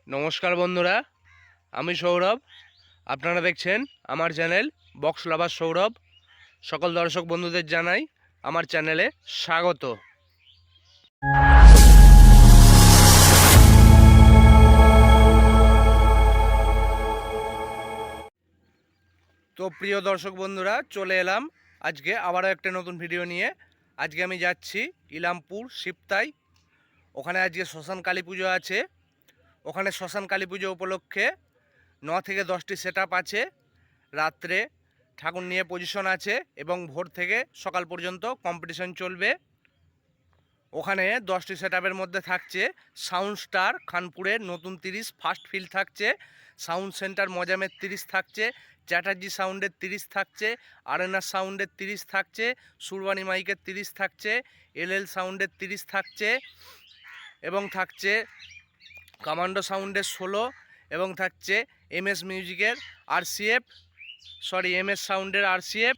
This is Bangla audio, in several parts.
নমস্কার বন্ধুরা, আমি সৌরভ। আপনারা দেখছেন আমার চ্যানেল বক্স লাভার সৌরভ। সকল দর্শক বন্ধুদের জানাই আমার চ্যানেলে স্বাগত। তো প্রিয় দর্শক বন্ধুরা, চলে এলাম আজকে আবারও একটা নতুন ভিডিও নিয়ে। আজকে আমি যাচ্ছি ইলামপুর সিপ্তাই। ওখানে আজকে শ্মশান কালী পুজো আছে। ওখানে শ্মশান কালী পুজো উপলক্ষে 9 থেকে 10টি সেট আছে। রাত্রে ঠাকুর নিয়ে পজিশন আছে এবং ভোর থেকে সকাল পর্যন্ত কম্পিটিশন চলবে। ওখানে 10টি সেট মধ্যে থাকছে সাউন্ড স্টার খানপুরের নতুন 30, ফার্স্ট ফিল্ড থাকছে, সাউন্ড সেন্টার মজামের 30 থাকছে, চ্যাটার্জি সাউন্ডের 30 থাকছে, আরেনা সাউন্ডের 30 থাকছে, সুরবানি মাইকের 30 থাকছে, এলএল সাউন্ডের 30 থাকছে এবং থাকছে কমান্ডো সাউন্ডের 16 এবং থাকছে এমএস মিউজিকের এমএস সাউন্ডের আরসিএফ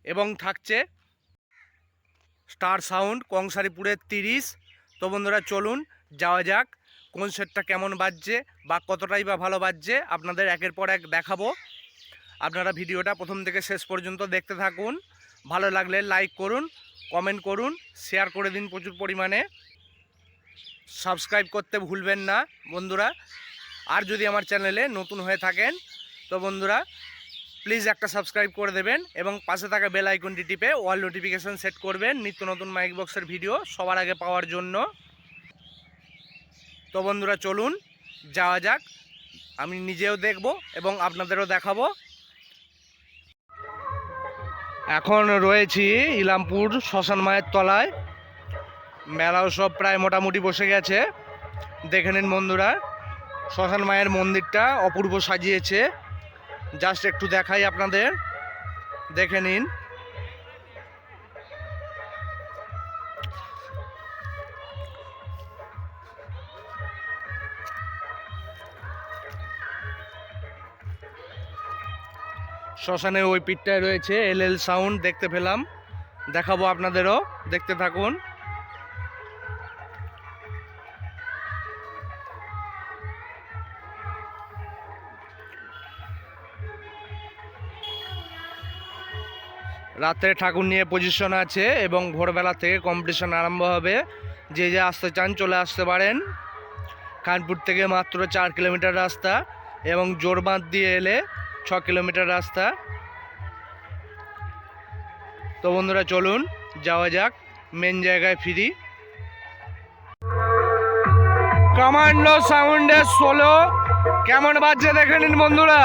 এবং থাকছে স্টার সাউন্ড কংসারীপুরের 30। তো বন্ধুরা চলুন যাওয়া যাক, কোন সেটটা কেমন বাজছে বা কতটাই বা ভালো বাজছে আপনাদের একের পর এক দেখাবো। আপনারা ভিডিওটা প্রথম থেকে শেষ পর্যন্ত দেখতে থাকুন। ভালো লাগলে লাইক করুন, কমেন্ট করুন, শেয়ার করে দিন প্রচুর পরিমাণে। সাবস্ক্রাইব করতে ভুলবেন না বন্ধুরা। আর যদি আমার চ্যানেলে নতুন হয়ে থাকেন তো বন্ধুরা প্লিজ একটা সাবস্ক্রাইব করে দেবেন এবং পাশে থাকা বেল আইকনটি টিপে অল নোটিফিকেশন সেট করবেন নিত্য নতুন মাইক বক্সের ভিডিও সবার আগে পাওয়ার জন্য। তো বন্ধুরা চলুন যাওয়া যাক, আমি নিজেও দেখব এবং আপনাদেরও দেখাবো। এখন রয়েছি ইলামপুর শ্মশান মায়ের তলায়। মেলাও সব প্রায় মোটামুটি বসে গেছে। দেখে নিন বন্ধুরা, শ্মশান মায়ের মন্দিরটা অপূর্ব সাজিয়েছে। জাস্ট একটু দেখাই আপনাদের, দেখে নিন। শ্মশানের ওই পিঠটায় রয়েছে এলএল সাউন্ড, দেখতে পেলাম, দেখাবো আপনাদেরও, দেখতে থাকুন। রাত্রে ঠাকুর নিয়ে পজিশন আছে এবং ভোরবেলা থেকে কম্পিটিশন আরম্ভ হবে। যে যে আসতে চান চলে আসতে পারেন। কানপুর থেকে মাত্র 4 কিলোমিটার রাস্তা এবং জোরবাঁধ দিয়ে এলে 6 কিলোমিটার রাস্তা। তো বন্ধুরা চলুন যাওয়া যাক, মেন জায়গায় ফিরি। কমান্ডো সাউন্ডের 16 কেমন বাজছে দেখে নিন বন্ধুরা।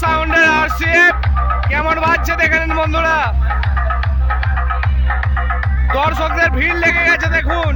সাউন্ডের আরসিএফ কেমন বাজছে দেখে নিন বন্ধুরা। দর্শকদের ভিড় লেগে গেছে দেখুন।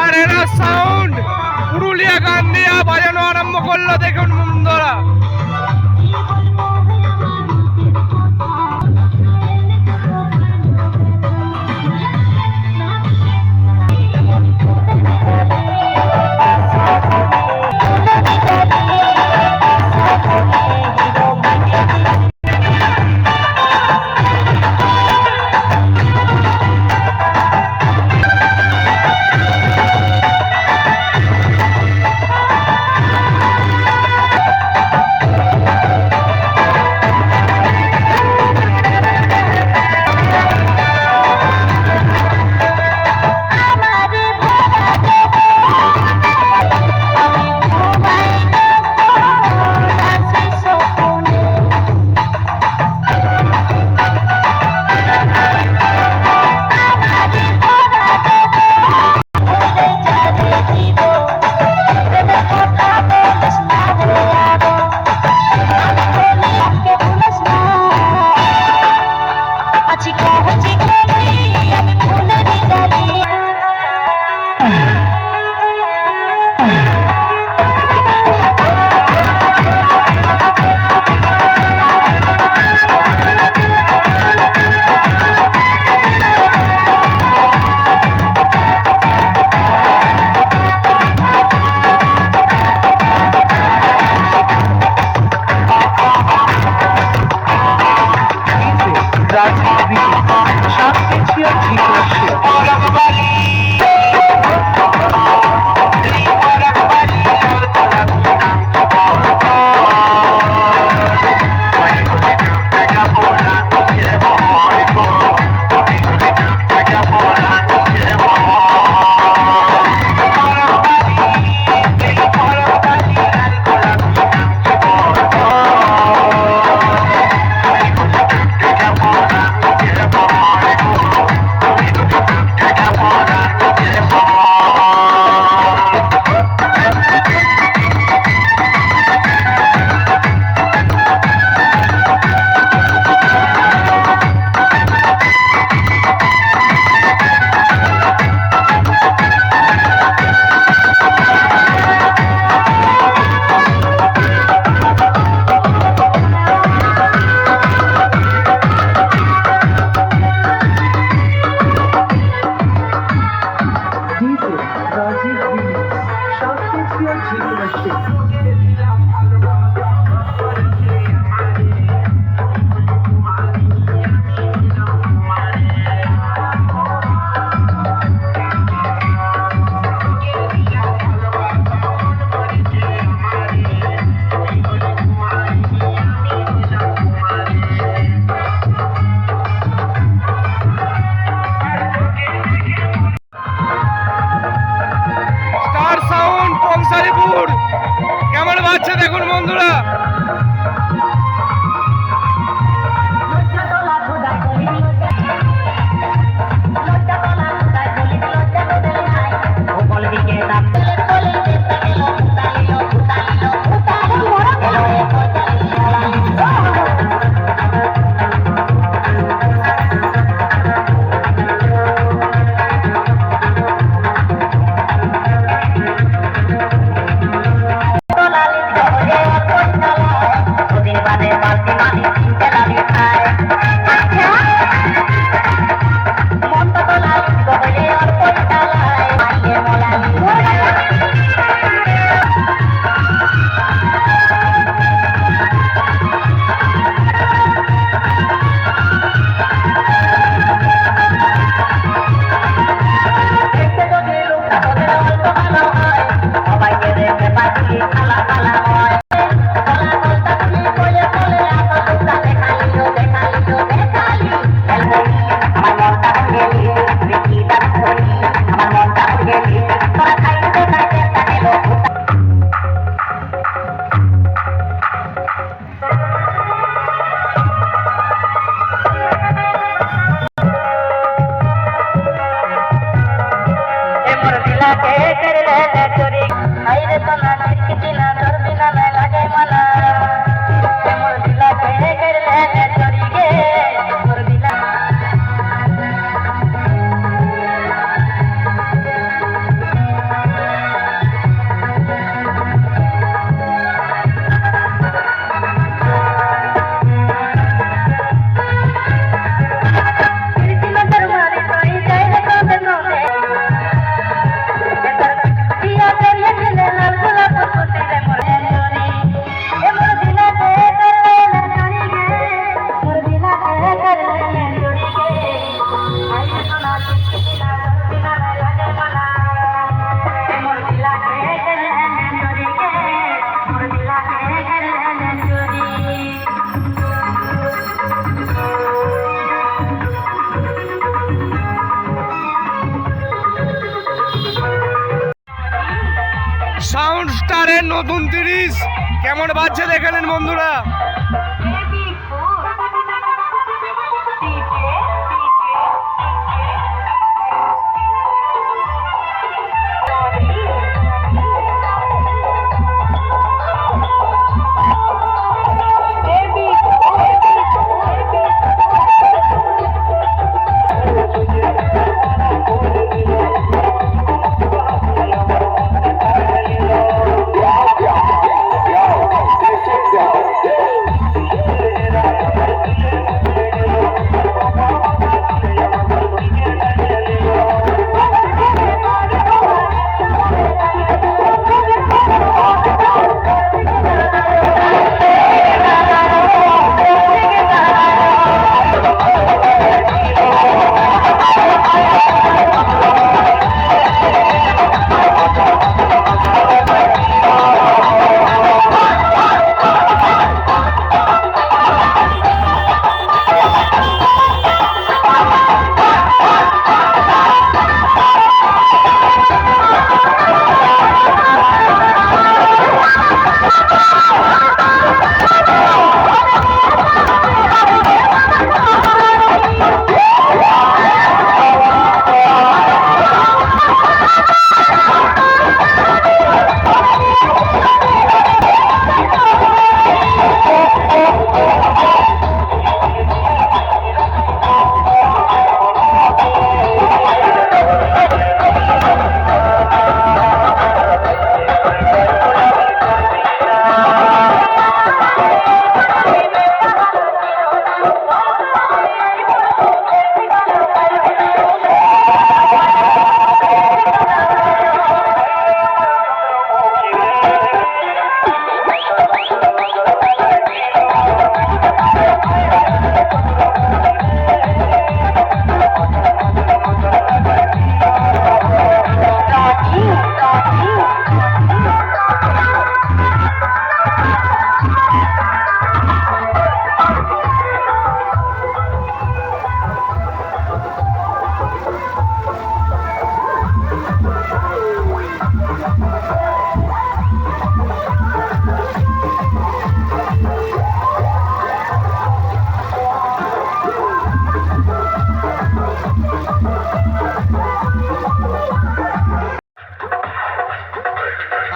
আর এরা সাউন্ড পুরুলিয়া গান দিয়ে বাজানো আরম্ভ করলো, দেখুন বন্ধুরা। বন্ধুরা। সাউন্ড স্টারের নতুন 30 কেমন বাজছে দেখে নিন বন্ধুরা। Yeah.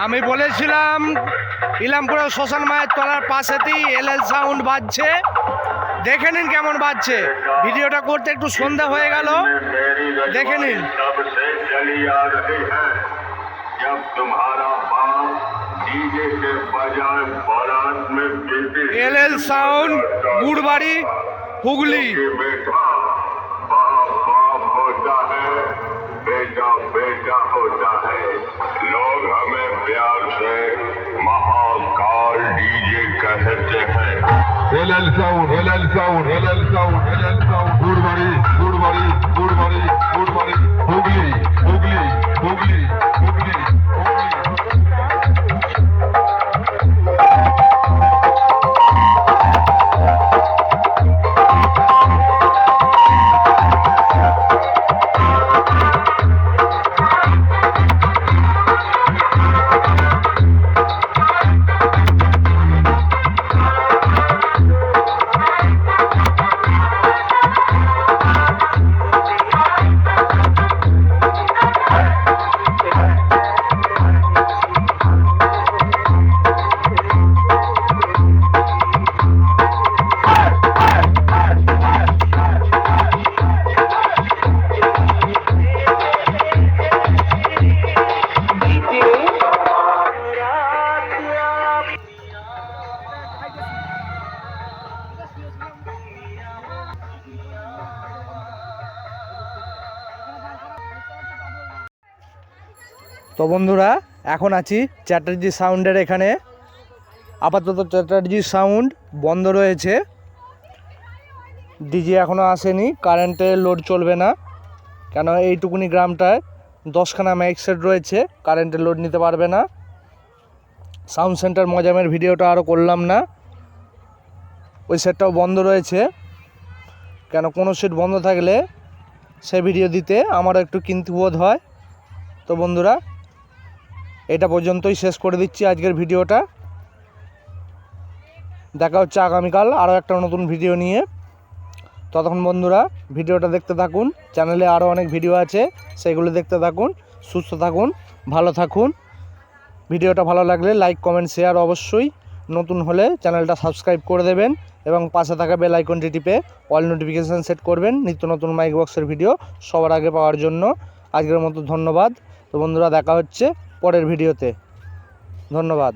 আমি বলেছিলাম ইলামপুরের শ্মশান মায়ের তলার পাশেতেই এলএল সাউন্ড বাজছে, দেখে নিন কেমন বাজছে। ভিডিওটা করতে একটু সন্ধ্যা হয়ে গেল, দেখে নিন। LL sound, গুড়বাড়ি, Hooghly. बेटा बेटा होता है, लोग हमें प्यार से महाकाल डीजे कहते हैं। LL sound, LL sound, LL sound, LL sound, गुड़बाड़ी गुड़बाड़ी गुड़बाड़ी गुड़बाड़ी, हुगली हुगली हुगली हुगली हुगली। তো বন্ধুরা, এখন আছি চ্যাটার্জি সাউন্ডের এখানে। আপাতত চ্যাটার্জি সাউন্ড বন্ধ রয়েছে, ডিজে এখনও আসেনি, কারেন্টের লোড চলবে না, কেন এইটুকুনি গ্রামটায় 10খানা মাইক সেট রয়েছে, কারেন্টের লোড নিতে পারবে না। সাউন্ড সেন্টার মজামের ভিডিওটা আরও করলাম না, ওই সেটটাও বন্ধ রয়েছে, কেন কোনো সেট বন্ধ থাকলে সে ভিডিও দিতে আমারও একটু কিন্তু বোধ হয়। তো বন্ধুরা, এটা পর্যন্তই শেষ করে দিচ্ছি আজকের ভিডিওটা। দেখা হচ্ছে আগামীকাল আরও একটা নতুন ভিডিও নিয়ে। ততক্ষণ বন্ধুরা ভিডিওটা দেখতে থাকুন, চ্যানেলে আরও অনেক ভিডিও আছে, সেগুলো দেখতে থাকুন। সুস্থ থাকুন, ভালো থাকুন। ভিডিওটা ভালো লাগলে লাইক কমেন্ট শেয়ার অবশ্যই, নতুন হলে চ্যানেলটা সাবস্ক্রাইব করে দেবেন এবং পাশে থাকা বেল আইকনটি টিপে অল নোটিফিকেশান সেট করবেন নিত্য নতুন মাইক বক্সের ভিডিও সবার আগে পাওয়ার জন্য। আজকের মতো ধন্যবাদ। তো বন্ধুরা, দেখা হচ্ছে পরের ভিডিওতে। ধন্যবাদ।